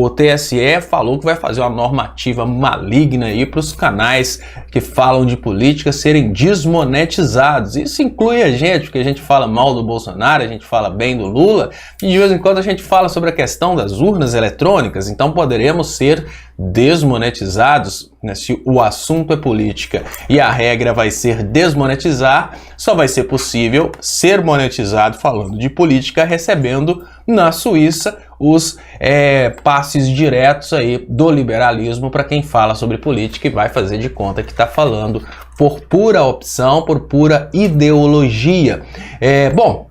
o TSE falou que vai fazer uma normativa maligna aí para os canais que falam de política serem desmonetizados. Isso inclui a gente, porque a gente fala mal do Bolsonaro, a gente fala bem do Lula, e de vez em quando a gente fala sobre a questão das urnas eletrônicas, então poderemos ser desmonetizados, né? Se o assunto é política e a regra vai ser desmonetizar, só vai ser possível ser monetizado falando de política, recebendo na Suíça os passes diretos aí do liberalismo para quem fala sobre política e vai fazer de conta que está falando por pura opção, por pura ideologia. Bom,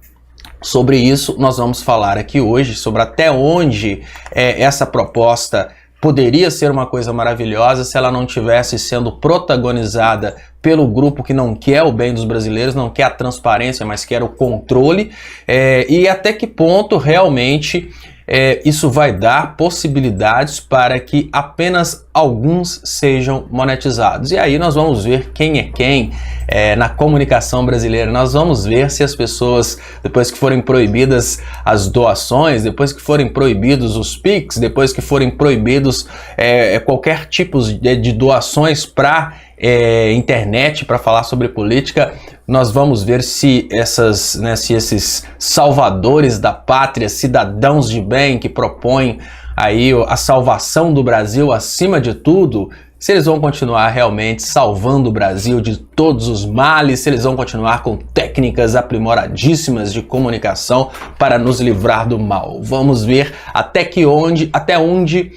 sobre isso nós vamos falar aqui hoje, sobre até onde essa proposta poderia ser uma coisa maravilhosa se ela não tivesse sendo protagonizada pelo grupo que não quer o bem dos brasileiros, não quer a transparência, mas quer o controle, e até que ponto realmente isso vai dar possibilidades para que apenas alguns sejam monetizados. E aí nós vamos ver quem é quem na comunicação brasileira. Nós vamos ver se as pessoas, depois que forem proibidas as doações, depois que forem proibidos os PIX, depois que forem proibidos qualquer tipo de doações para internet para falar sobre política, nós vamos ver se esses salvadores da pátria, cidadãos de bem que propõem aí a salvação do Brasil acima de tudo, se eles vão continuar realmente salvando o Brasil de todos os males, se eles vão continuar com técnicas aprimoradíssimas de comunicação para nos livrar do mal. Vamos ver até onde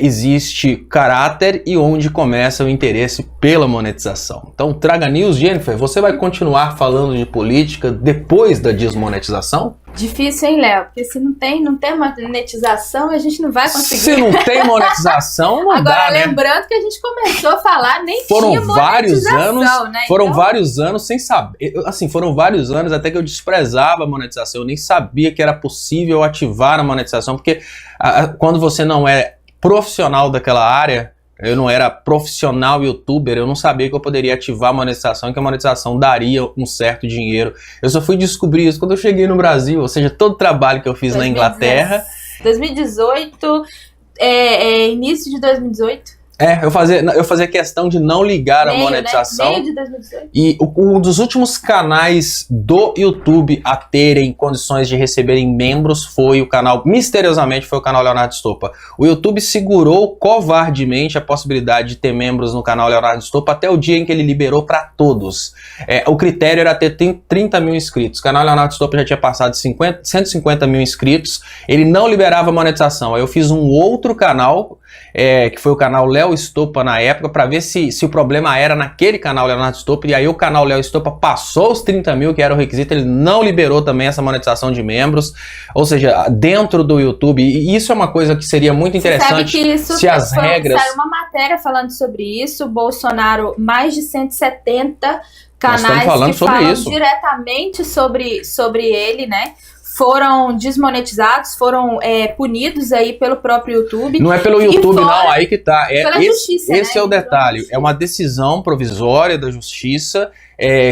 existe caráter e onde começa o interesse pela monetização. Então traga news, Jennifer, você vai continuar falando de política depois da desmonetização? Difícil, hein, Léo? Porque se não tem monetização, a gente não vai conseguir. Se não tem monetização, não dá, Agora, lembrando que a gente começou a falar, nem tinha monetização, né? Foram vários anos sem saber. Assim, foram vários anos até que eu desprezava a monetização. Eu nem sabia que era possível ativar a monetização, porque quando você não é profissional daquela área, eu não era profissional youtuber, eu não sabia que eu poderia ativar a monetização, que a monetização daria um certo dinheiro. Eu só fui descobrir isso quando eu cheguei no Brasil, ou seja, todo o trabalho que eu fiz na Inglaterra. 2018, início de 2018. Eu fazia questão de não ligar a monetização. Meio de 2018. E um dos últimos canais do YouTube a terem condições de receberem membros foi o canal, misteriosamente, foi o canal Leonardo Stoppa. O YouTube segurou covardemente a possibilidade de ter membros no canal Leonardo Stoppa até o dia em que ele liberou para todos. O critério era ter 30 mil inscritos. O canal Leonardo Stoppa já tinha passado de 150 mil inscritos. Ele não liberava monetização. Aí eu fiz um outro canal, que foi o canal Léo Stoppa na época, para ver se o problema era naquele canal Leonardo Stoppa, e aí o canal Léo Stoppa passou os 30 mil, que era o requisito, ele não liberou também essa monetização de membros, ou seja, dentro do YouTube, e isso é uma coisa que seria muito interessante. Você sabe que isso se as regras... Saiu uma matéria falando sobre isso, Bolsonaro, mais de 170 canais que falam diretamente sobre ele, né? Foram desmonetizados, foram punidos aí pelo próprio YouTube. Não é pelo YouTube, não, aí que tá. Justiça, esse é o detalhe. É uma decisão provisória da Justiça,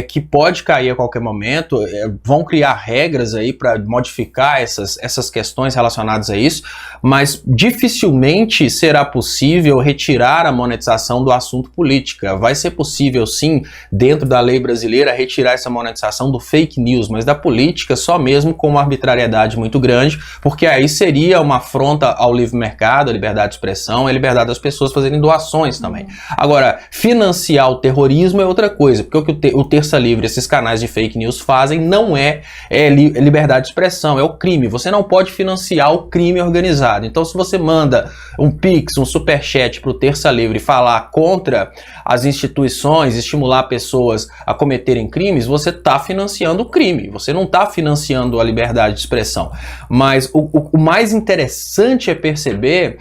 que pode cair a qualquer momento. Vão criar regras aí para modificar essas questões relacionadas a isso, mas dificilmente será possível retirar a monetização do assunto política. Vai ser possível, sim, dentro da lei brasileira, retirar essa monetização do fake news, mas da política só mesmo com uma arbitrariedade muito grande, porque aí seria uma afronta ao livre mercado, à liberdade de expressão, à liberdade das pessoas fazerem doações também. Agora, financiar o terrorismo é outra coisa, porque o Terça Livre, esses canais de fake news fazem, não é liberdade de expressão, é o crime. Você não pode financiar o crime organizado. Então, se você manda um Pix, um Superchat para o Terça Livre falar contra as instituições, estimular pessoas a cometerem crimes, você está financiando o crime. Você não está financiando a liberdade de expressão. Mas o mais interessante é perceber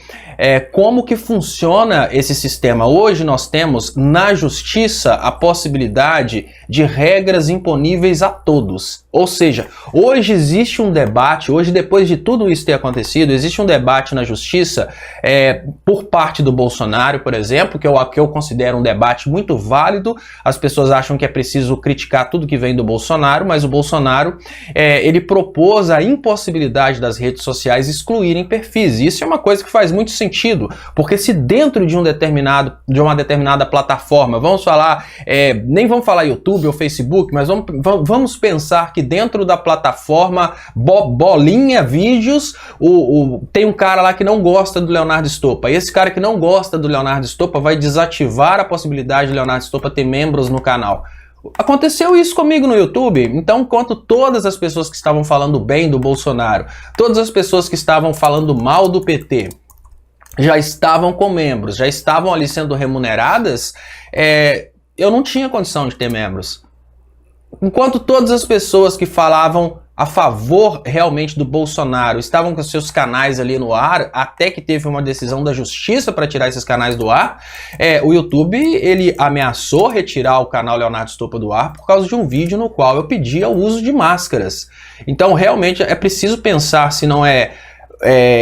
como que funciona esse sistema. Hoje nós temos na justiça a possibilidade de regras imponíveis a todos. Ou seja, hoje existe um debate, hoje depois de tudo isso ter acontecido, existe um debate na justiça por parte do Bolsonaro, por exemplo, que eu considero um debate muito válido. As pessoas acham que é preciso criticar tudo que vem do Bolsonaro, mas o Bolsonaro ele propôs propôs a impossibilidade das redes sociais excluírem perfis. E isso é uma coisa que faz muito sentido, porque se dentro de uma determinada plataforma, vamos falar, nem vamos falar YouTube ou Facebook, mas vamos pensar que dentro da plataforma Bolinha Vídeos, tem um cara lá que não gosta do Leonardo Stoppa, e esse cara que não gosta do Leonardo Stoppa vai desativar a possibilidade de Leonardo Stoppa ter membros no canal. Aconteceu isso comigo no YouTube. Então, enquanto todas as pessoas que estavam falando bem do Bolsonaro, todas as pessoas que estavam falando mal do PT, já estavam com membros, já estavam ali sendo remuneradas, eu não tinha condição de ter membros. Enquanto todas as pessoas que falavam a favor realmente do Bolsonaro estavam com seus canais ali no ar, até que teve uma decisão da justiça para tirar esses canais do ar, o YouTube ele ameaçou retirar o canal Leonardo Stoppa do ar por causa de um vídeo no qual eu pedia o uso de máscaras. Então realmente é preciso pensar se não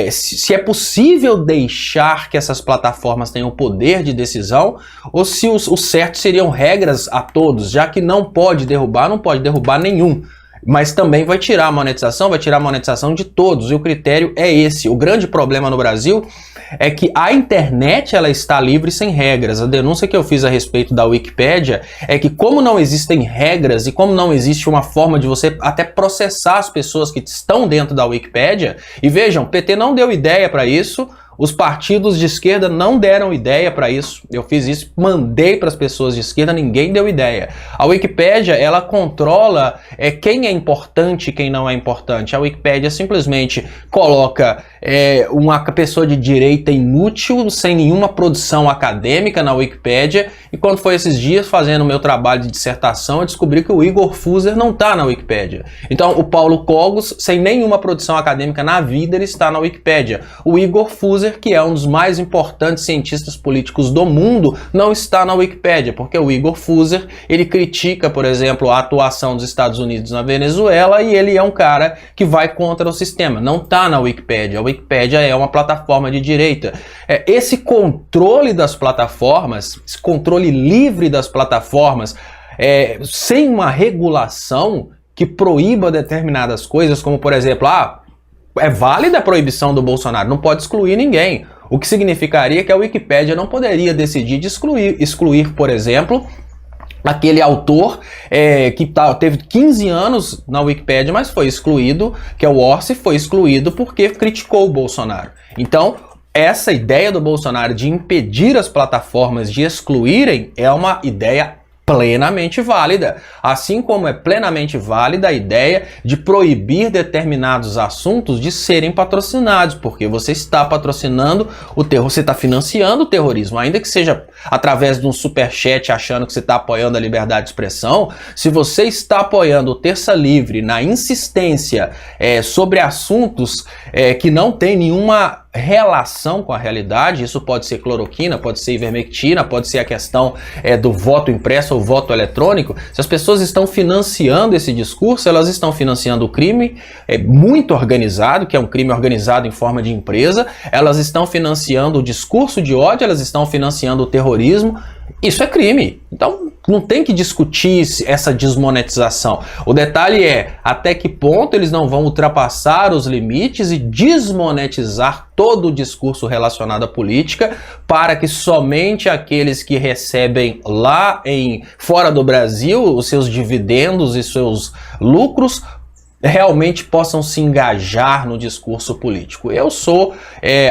se é possível deixar que essas plataformas tenham o poder de decisão, ou se o certo seriam regras a todos, já que não pode derrubar nenhum. Mas também vai tirar a monetização de todos, e o critério é esse. O grande problema no Brasil é que a internet ela está livre sem regras. A denúncia que eu fiz a respeito da Wikipédia é que, como não existem regras e como não existe uma forma de você até processar as pessoas que estão dentro da Wikipédia, e vejam, PT não deu ideia para isso, os partidos de esquerda não deram ideia para isso. Eu fiz isso, mandei para as pessoas de esquerda, ninguém deu ideia. A Wikipédia, ela controla quem é importante e quem não é importante. A Wikipédia simplesmente coloca uma pessoa de direita inútil, sem nenhuma produção acadêmica na Wikipédia, e quando foi esses dias fazendo o meu trabalho de dissertação, eu descobri que o Igor Fuser não está na Wikipédia. Então o Paulo Cogos, sem nenhuma produção acadêmica na vida, ele está na Wikipédia. O Igor Fuser, que é um dos mais importantes cientistas políticos do mundo, não está na Wikipédia, porque o Igor Fuser, ele critica, por exemplo, a atuação dos Estados Unidos na Venezuela, e ele é um cara que vai contra o sistema, não está na Wikipédia. A Wikipédia é uma plataforma de direita. Esse controle das plataformas, esse controle livre das plataformas, sem uma regulação que proíba determinadas coisas, como por exemplo, é válida a proibição do Bolsonaro, não pode excluir ninguém. O que significaria que a Wikipédia não poderia decidir de excluir, por exemplo, aquele autor que teve 15 anos na Wikipédia, mas foi excluído, que é o Orsi, foi excluído porque criticou o Bolsonaro. Então, essa ideia do Bolsonaro de impedir as plataformas de excluírem é uma ideia plenamente válida, assim como é plenamente válida a ideia de proibir determinados assuntos de serem patrocinados, porque você está patrocinando o terror, você está financiando o terrorismo, ainda que seja através de um superchat achando que você está apoiando a liberdade de expressão. Se você está apoiando o Terça Livre na insistência sobre assuntos que não tem nenhuma relação com a realidade, isso pode ser cloroquina, pode ser ivermectina, pode ser a questão do voto impresso ou voto eletrônico. Se as pessoas estão financiando esse discurso, elas estão financiando o crime muito organizado, que é um crime organizado em forma de empresa, elas estão financiando o discurso de ódio, elas estão financiando o terrorismo. Isso é crime. Então não tem que discutir essa desmonetização. O detalhe é até que ponto eles não vão ultrapassar os limites e desmonetizar todo o discurso relacionado à política, para que somente aqueles que recebem lá fora do Brasil os seus dividendos e seus lucros realmente possam se engajar no discurso político. Eu sou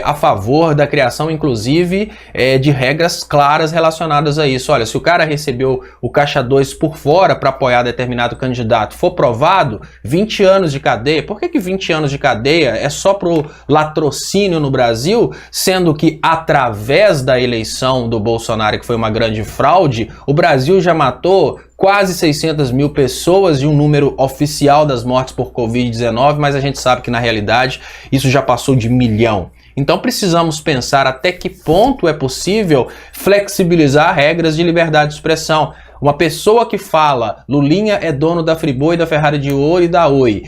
a favor da criação, inclusive, de regras claras relacionadas a isso. Olha, se o cara recebeu o Caixa 2 por fora para apoiar determinado candidato, for provado, 20 anos de cadeia. Por que 20 anos de cadeia é só pro latrocínio no Brasil, sendo que através da eleição do Bolsonaro, que foi uma grande fraude, o Brasil já matou quase 600 mil pessoas, e um número oficial das mortes por Covid-19, mas a gente sabe que na realidade isso já passou de 1 milhão. Então precisamos pensar até que ponto é possível flexibilizar regras de liberdade de expressão. Uma pessoa que fala Lulinha é dono da Friboi, da Ferrari de Ouro e da Oi.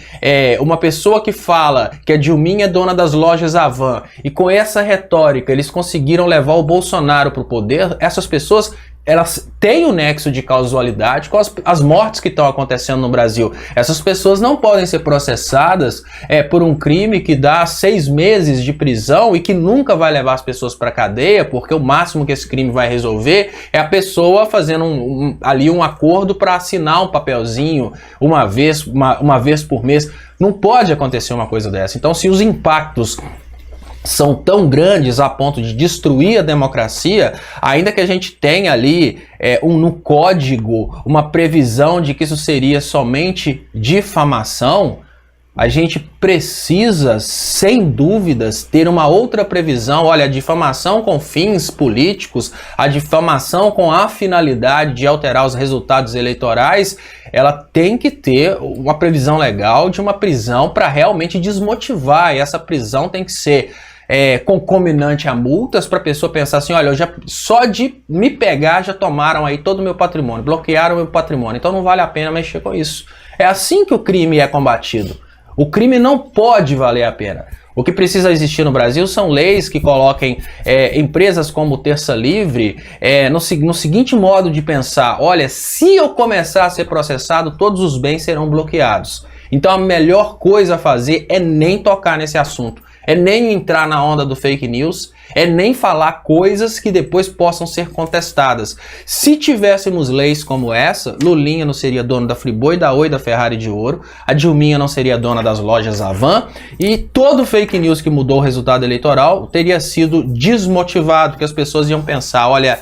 Uma pessoa que fala que a Dilminha é dona das lojas Havan. E com essa retórica eles conseguiram levar o Bolsonaro para o poder. Essas pessoas, elas têm um nexo de causalidade com as mortes que estão acontecendo no Brasil. Essas pessoas não podem ser processadas por um crime que dá 6 meses de prisão e que nunca vai levar as pessoas para cadeia, porque o máximo que esse crime vai resolver é a pessoa fazendo ali um acordo para assinar um papelzinho uma vez por mês. Não pode acontecer uma coisa dessa. Então, se os impactos são tão grandes a ponto de destruir a democracia, ainda que a gente tenha ali no código uma previsão de que isso seria somente difamação, a gente precisa, sem dúvidas, ter uma outra previsão. Olha, a difamação com fins políticos, a difamação com a finalidade de alterar os resultados eleitorais, ela tem que ter uma previsão legal de uma prisão para realmente desmotivar, e essa prisão tem que ser concomitante a multas, para a pessoa pensar assim, olha, só de me pegar já tomaram aí todo o meu patrimônio, bloquearam o meu patrimônio, então não vale a pena mexer com isso. É assim que o crime é combatido. O crime não pode valer a pena. O que precisa existir no Brasil são leis que coloquem empresas como Terça Livre no seguinte modo de pensar: olha, se eu começar a ser processado, todos os bens serão bloqueados. Então a melhor coisa a fazer é nem tocar nesse assunto, é nem entrar na onda do fake news, é nem falar coisas que depois possam ser contestadas. Se tivéssemos leis como essa, Lulinha não seria dono da Friboi, da Oi, da Ferrari de Ouro, a Dilminha não seria dona das lojas Havan, e todo fake news que mudou o resultado eleitoral teria sido desmotivado, porque as pessoas iam pensar, olha,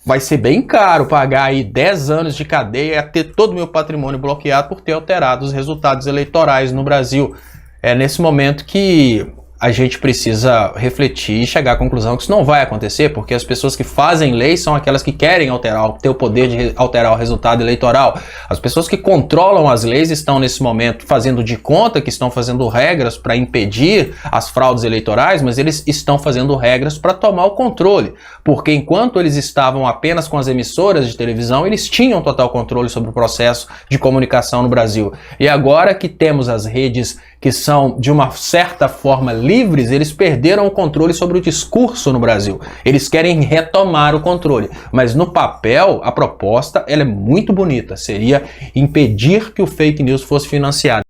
vai ser bem caro pagar aí 10 anos de cadeia, ter todo o meu patrimônio bloqueado por ter alterado os resultados eleitorais no Brasil. É nesse momento que a gente precisa refletir e chegar à conclusão que isso não vai acontecer, porque as pessoas que fazem leis são aquelas que querem ter o poder de alterar o resultado eleitoral. As pessoas que controlam as leis estão nesse momento fazendo de conta que estão fazendo regras para impedir as fraudes eleitorais, mas eles estão fazendo regras para tomar o controle, porque enquanto eles estavam apenas com as emissoras de televisão, eles tinham total controle sobre o processo de comunicação no Brasil. E agora que temos as redes que são, de uma certa forma, livres, eles perderam o controle sobre o discurso no Brasil. Eles querem retomar o controle. Mas no papel, a proposta ela é muito bonita. Seria impedir que o fake news fosse financiado.